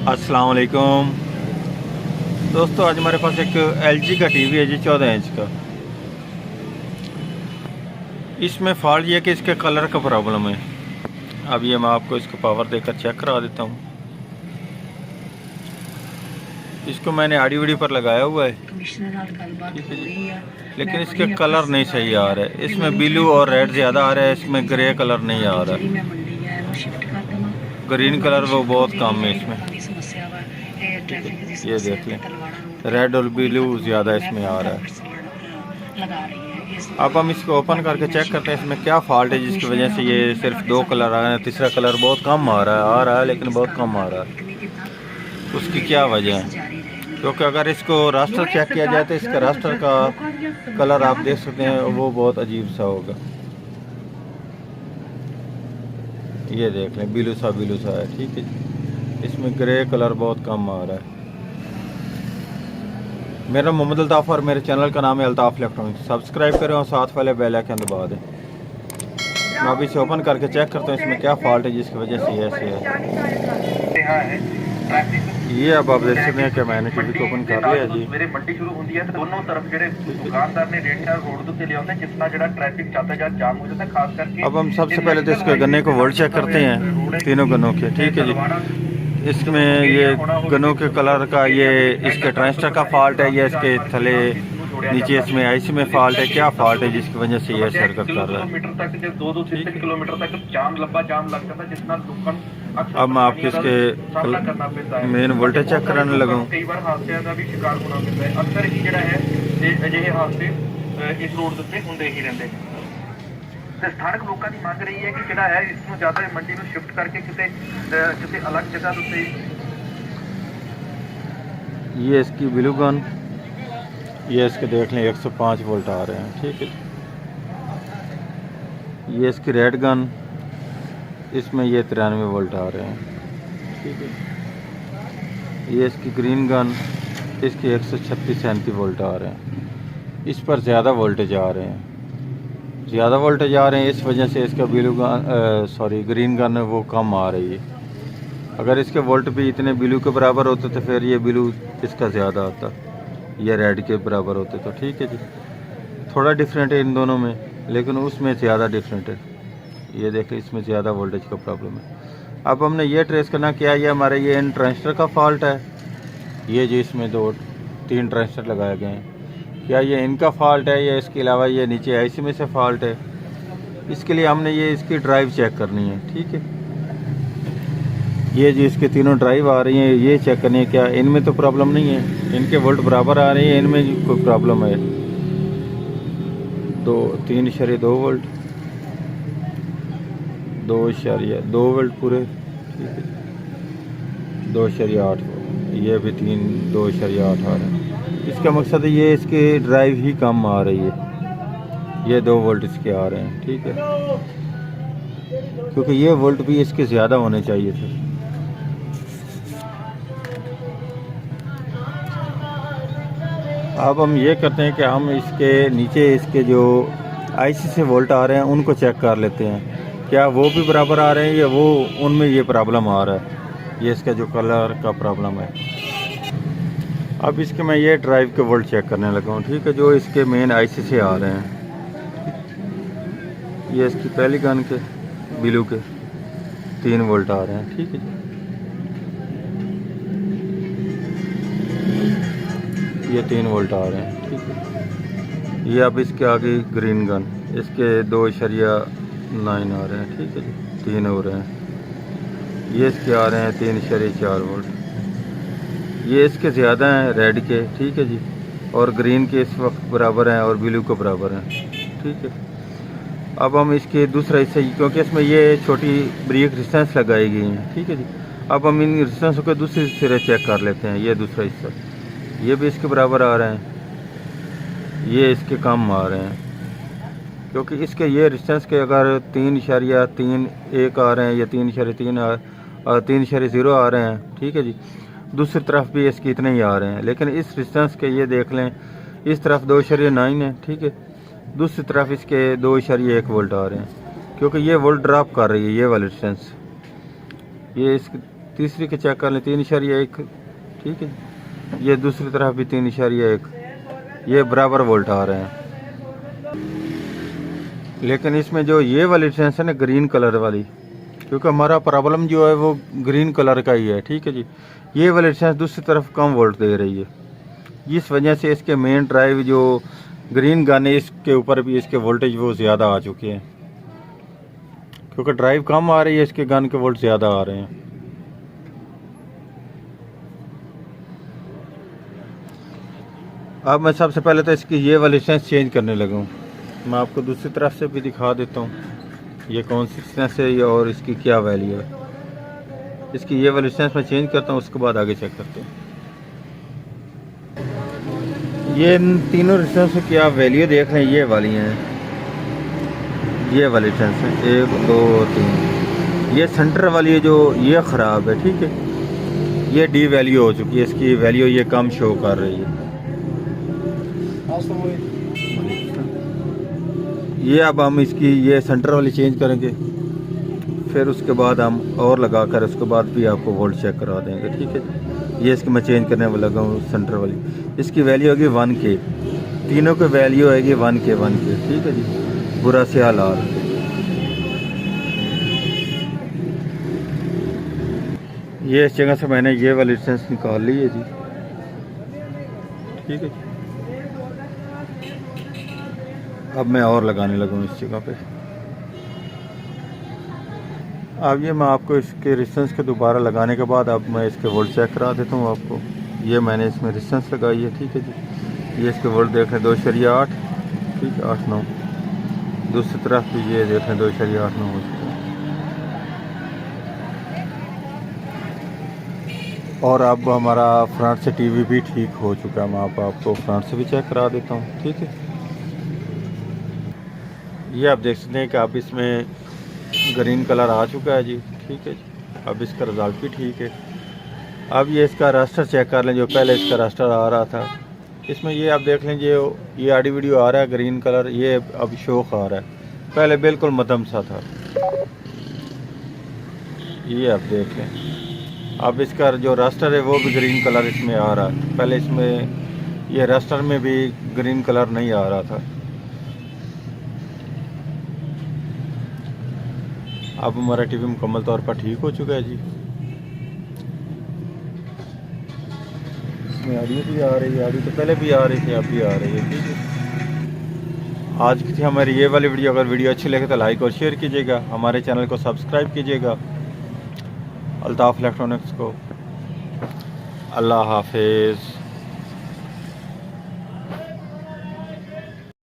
अस्सलाम वालेकुम दोस्तों, आज हमारे पास एक LG का टीवी है जी 14 इंच का। इसमें फॉल्ट ये है कि इसके कलर का प्रॉब्लम है। अब ये मैं आपको इसको पावर देकर चेक करा देता हूँ। इसको मैंने आड़ी वड़ी पर लगाया हुआ है, ठीक है जी, लेकिन इसके कलर नहीं सही आ रहा है। इसमें ब्लू और रेड ज़्यादा आ रहा है, इसमें ग्रे कलर नहीं आ रहा है। ग्रीन कलर वो बहुत कम है इसमें। ये देख लें, रेड और ब्लू ज़्यादा इसमें आ रहा है। अब हम इसको ओपन करके चेक करते हैं इसमें क्या फॉल्ट है जिसकी वजह से ये सिर्फ 2 कलर आ रहे हैं, तीसरा कलर बहुत कम आ रहा है लेकिन बहुत कम आ रहा है। उसकी क्या वजह है? क्योंकि अगर इसको रास्टर चेक किया जाए तो इसका रास्टर का कलर आप देख सकते हैं, वो बहुत अजीब सा होगा। ये देख लें, ब्लू सा है, ठीक है। इसमें ग्रे कलर बहुत कम आ रहा है। मेरा मोहम्मद अल्ताफ़ और मेरे चैनल का नाम है अल्ताफ़ इलेक्ट्रॉनिक्स। सब्सक्राइब करें और साथ वाले बेल आइकन दबा दें। मैं अभी इसे ओपन करके चेक करता हूँ इसमें क्या फॉल्ट है जिसकी वजह से ये ऐसे है। ये अब आप देख सकते हैं कि मैंने टीवी को ओपन कर लिया जी। मेरे मंडी शुरू होती है तो दोनों तरफ जेडे दुकानदार ने रेडिया रोड के लिए होते हैं, जितना जेड़ा ट्रैफिक चाहता जा जाम हो जाता है, खास करके। अब हम सबसे पहले तो इसके गन्ने को वोल्ट चेक करते हैं, तीनों गन्नों के, ठीक है जी। इसमें ये गन्नों के कलर का, ये इसके ट्रांजिस्टर का फॉल्ट है या इसके थले नीचे इसमें आईसी में फॉल्ट है, क्या फॉल्ट है जिसकी वजह से ये हरकत कर रहा है। किलोमीटर तक 2-3 किलोमीटर तक जाम लंबा जाम लग जाता है, जितना दुकान। अब मैं आपके इसके मेन वोल्टेज चेक कराने लगा हूँ। कई बार हादसों का भी शिकार होना पड़ता है। अक्सर ही जेड़ा है अजिहे हादसे इस रोड उत्ते ਹੁੰਦੇ ही रहते हैं। ਤੇ ਸਥਾਨਕ ਲੋਕਾਂ ਦੀ ਮੰਗ ਰਹੀ ਹੈ ਕਿ ਜਿਹੜਾ ਹੈ ਇਸ ਨੂੰ ਜ਼ਿਆਦਾ ਮੰਡੀ ਨੂੰ ਸ਼ਿਫਟ ਕਰਕੇ किसी अलग जगह ਉੱਤੇ। ये इसकी ब्लू गन, ये इसके देख लें 105 वोल्ट आ रहे हैं, ठीक है। ये इसकी रेड गन, इसमें ये 93 वोल्ट आ रहे हैं, ठीक है। ये इसकी ग्रीन गन, इसके 136-37 वोल्ट आ रहे हैं। इस पर ज़्यादा वोल्टेज आ रहे हैं, इस वजह से इसका ब्लू गन ग्रीन गन वो कम आ रही है। अगर इसके वोल्ट भी इतने ब्लू के बराबर होते तो फिर ये ब्लू इसका ज़्यादा आता, ये रेड के बराबर होते तो, ठीक है जी। थोड़ा डिफरेंट है इन दोनों में, लेकिन उसमें ज़्यादा डिफरेंट है। ये देखें, इसमें ज़्यादा वोल्टेज का प्रॉब्लम है। अब हमने ये ट्रेस करना क्या, ये हमारे ये इन ट्रांजिस्टर का फॉल्ट है। ये जो इसमें 2-3 ट्रांजिस्टर लगाए गए हैं, क्या ये इनका फॉल्ट है या इसके अलावा ये नीचे आईसी में से फॉल्ट है। इसके लिए हमने ये इसकी ड्राइव चेक करनी है, ठीक है। ये जो इसके तीनों ड्राइव आ रही हैं, ये चेक करनी है क्या इनमें तो प्रॉब्लम नहीं है, इनके वोल्ट बराबर आ रही है, इनमें कोई प्रॉब्लम है। 3.2 वोल्ट, 2.2 वोल्ट पूरे, ठीक है। 2.8 ये भी 2.8 आ रहे हैं। इसका मकसद है ये इसकी ड्राइव ही कम आ रही है, ये 2 वोल्ट इसके आ रहे हैं, ठीक है। क्योंकि ये वोल्ट भी इसके ज़्यादा होने चाहिए थे। अब हम ये करते हैं कि हम इसके नीचे इसके जो आईसी से वोल्ट आ रहे हैं उनको चेक कर लेते हैं, क्या वो भी बराबर आ रहे हैं या वो उनमें ये प्रॉब्लम आ रहा है। ये इसका जो कलर का प्रॉब्लम है। अब इसके मैं ये ड्राइव के वोल्ट चेक करने लगा हूँ, ठीक है, जो इसके मेन आईसी से आ रहे हैं। ये इसकी पहली गन के ब्लू के 3 वोल्ट आ रहे हैं, ठीक है। ये 3 वोल्ट आ रहे हैं, ठीक है। ये अब इसके आगे ग्रीन गन, इसके 2.9 आ रहे हैं, ठीक है जी, 3 हो रहे हैं। ये इसके आ रहे हैं 3.4 वोल्ट। ये इसके ज़्यादा हैं रेड के, ठीक है जी, और ग्रीन के इस वक्त बराबर हैं और ब्लू के बराबर हैं, ठीक है। अब हम इसके दूसरा हिस्सा, क्योंकि इसमें ये छोटी ब्रेक रेजिस्टेंस लगाई गई हैं, ठीक है जी। अब हम इन रेजिस्टेंस को दूसरे सिरे चेक कर लेते हैं। ये दूसरा हिस्सा, ये भी इसके बराबर आ रहे हैं, ये इसके कम आ रहे हैं, क्योंकि इसके ये रेजिस्टेंस के अगर 3.31 आ रहे हैं या 3.0 आ रहे हैं, ठीक है जी। दूसरी तरफ भी इसके इतने ही आ रहे हैं, लेकिन इस रेजिस्टेंस के ये देख लें, इस तरफ 2.9 है, ठीक है। दूसरी तरफ इसके 2.1 वोल्ट आ रहे हैं, क्योंकि ये वोल्ट ड्रॉप कर रही है ये वाली रेजिस्टेंस। ये इस तीसरी के चेक कर लें 3.1, ठीक है। ये दूसरी तरफ भी 3.1, ये बराबर वोल्ट आ रहे हैं। लेकिन इसमें जो ये वाली रेजिस्टेंस है ना ग्रीन कलर वाली, क्योंकि हमारा प्रॉब्लम जो है वो ग्रीन कलर का ही है, ठीक है जी। ये वाली रेजिस्टेंस दूसरी तरफ कम वोल्ट दे रही है, इस वजह से इसके मेन ड्राइव जो ग्रीन गन है इसके ऊपर भी इसके वोल्टेज वो ज़्यादा आ चुके हैं, क्योंकि ड्राइव कम आ रही है, इसके गन के वोल्ट ज़्यादा आ रहे हैं। अब मैं सबसे पहले तो इसकी ये वाली रेजिस्टेंस चेंज करने लगा हूँ। मैं आपको दूसरी तरफ से भी दिखा देता हूँ ये कौन सी रेजिस्टेंस है और इसकी क्या वैल्यू है। इसकी ये वाली रेजिस्टेंस मैं चेंज करता हूँ, उसके बाद आगे चेक करते हैं। ये इन तीनों रेजिस्टेंस की क्या वैल्यू देख रहे हैं, ये वाली हैं, ये वाली रेजिस्टेंस है 1 2 3। ये सेंटर वाली है जो ये ख़राब है, ठीक है, ये डी वैल्यू हो चुकी है, इसकी वैल्यू ये कम शो कर रही है। ये अब हम इसकी ये सेंटर वाली चेंज करेंगे, फिर उसके बाद हम और लगा कर उसके बाद भी आपको वोल्ट चेक करा देंगे, ठीक है। ये इसकी मैं चेंज करने वाला लगा हूँ सेंटर वाली, इसकी वैल्यू होगी 1K, तीनों की वैल्यू आएगी 1K, ठीक है जी। बुरा से हालात, ये इस जगह से मैंने ये वाली रेजिस्टेंस निकाल ली है जी, ठीक है। अब मैं और लगाने लगा हूँ इस जगह पे। अब ये मैं आपको इसके रेजिस्टेंस के दोबारा लगाने के बाद अब मैं इसके वोल्ट चेक करा देता हूँ आपको। ये मैंने इसमें रेजिस्टेंस लगाई है, ठीक है जी। ये इसके वोल्ट देख रहे हैं 2.8, ठीक है, 8-9। दूसरी तरफ भी ये देख रहे हैं 2.89 हो चुका है। और अब हमारा फ्रंट से टीवी भी ठीक हो चुका है, मैं आपको फ्रंट से भी चेक करा देता हूँ, ठीक है। ये आप देख सकते हैं कि अब इसमें ग्रीन कलर आ चुका है जी, ठीक है जी। अब इसका रिजल्ट भी ठीक है। अब ये इसका रास्टर चेक कर लें, जो पहले इसका रास्टर आ रहा था, इसमें ये आप देख लें ये ऑडियो वीडियो आ रहा है ग्रीन कलर, ये अब शोक आ रहा है, पहले बिल्कुल मध्यम सा था, ये आप देख लें। अब इसका जो रास्टर है वो भी ग्रीन कलर इसमें आ रहा है, पहले इसमें ये रास्टर में भी ग्रीन कलर नहीं आ रहा था। अब हमारा टीवी मुकम्मल तौर पर ठीक हो चुका है जी। इसमें ऑडियो भी आ रही है, ऑडियो तो पहले भी आ रही थी, अब भी आ रही है, ठीक है। आज की थी हमारी ये वाली वीडियो। अगर वीडियो अच्छी लगे तो लाइक और शेयर कीजिएगा, हमारे चैनल को सब्सक्राइब कीजिएगा, अल्ताफ इलेक्ट्रॉनिक्स को। अल्लाह हाफिज़।